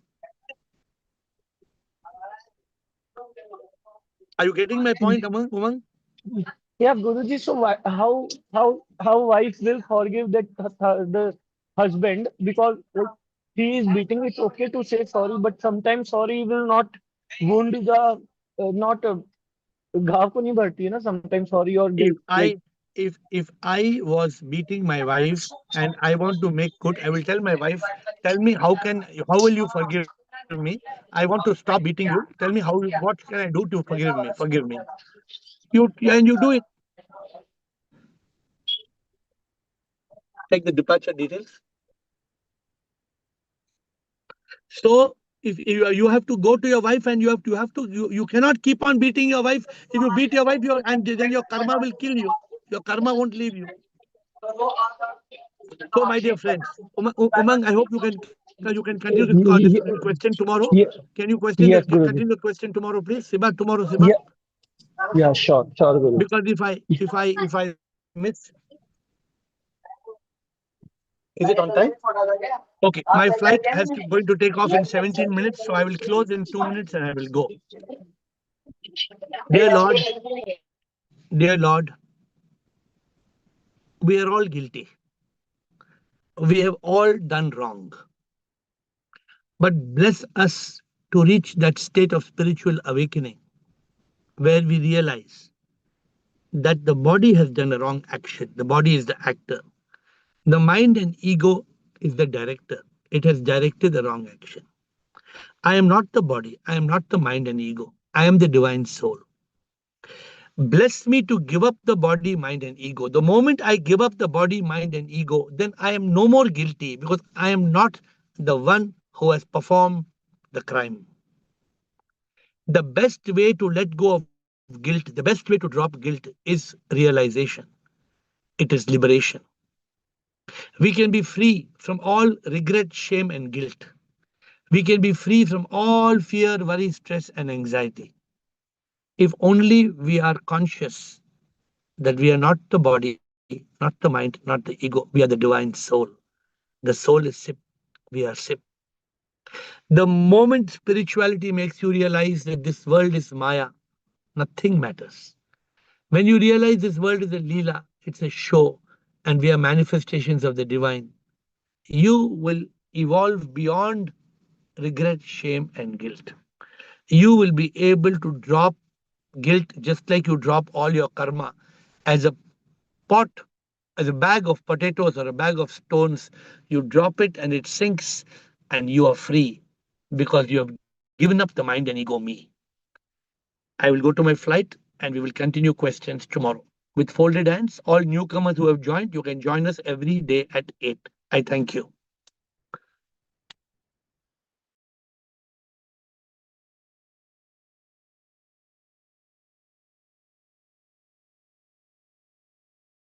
Are you getting my point, Umang? Yeah, Guruji, so how wife will forgive that the husband because like, he is beating. It's okay to say sorry, but sometimes sorry will not wound the not घाव को नहीं भरती है ना sometimes sorry or If guilt like I if I was beating my wife and I want to make good, I will tell my wife, tell me how will you forgive me? I want to stop beating you. Tell me what can I do to forgive me? Forgive me. You do it. Take the departure details. So if you have to go to your wife and you cannot keep on beating your wife. If you beat your wife, and then your karma will kill you. Your karma won't leave you. So, my dear friends, Umang, I hope you can continue this question tomorrow. yeah, Can you yes continue Guruji the question tomorrow, please? Siba, tomorrow, Siba. yeah yeah sure Guruji Because if I miss, is it on time? Okay, my flight going to take off in 17 minutes, so I will close in 2 minutes and I will go. Dear Lord, we are all guilty. We have all done wrong. But bless us to reach that state of spiritual awakening where we realize that the body has done a wrong action. The body is the actor. The mind and ego is the director. It has directed the wrong action. I am not the body. I am not the mind and ego. I am the divine soul. Bless me to give up the body, mind, and ego. The moment I give up the body, mind, and ego, then I am no more guilty because I am not the one who has performed the crime. The best way to let go of guilt, the best way to drop guilt is realization. It is liberation. We can be free from all regret, shame, and guilt. We can be free from all fear, worry, stress, and anxiety. If only we are conscious that we are not the body, not the mind, not the ego, we are the divine soul. The soul is Sip, we are Sip. The moment spirituality makes you realize that this world is Maya, nothing matters. When you realize this world is a Leela, it's a show, and we are manifestations of the divine, you will evolve beyond regret, shame, and guilt. You will be able to drop guilt just like you drop all your karma as a pot, as a bag of potatoes or a bag of stones. You drop it and it sinks, and you are free because you have given up the mind and ego, me. I will go to my flight and we will continue questions tomorrow. With folded hands, all newcomers who have joined, you can join us every day at 8. I thank you.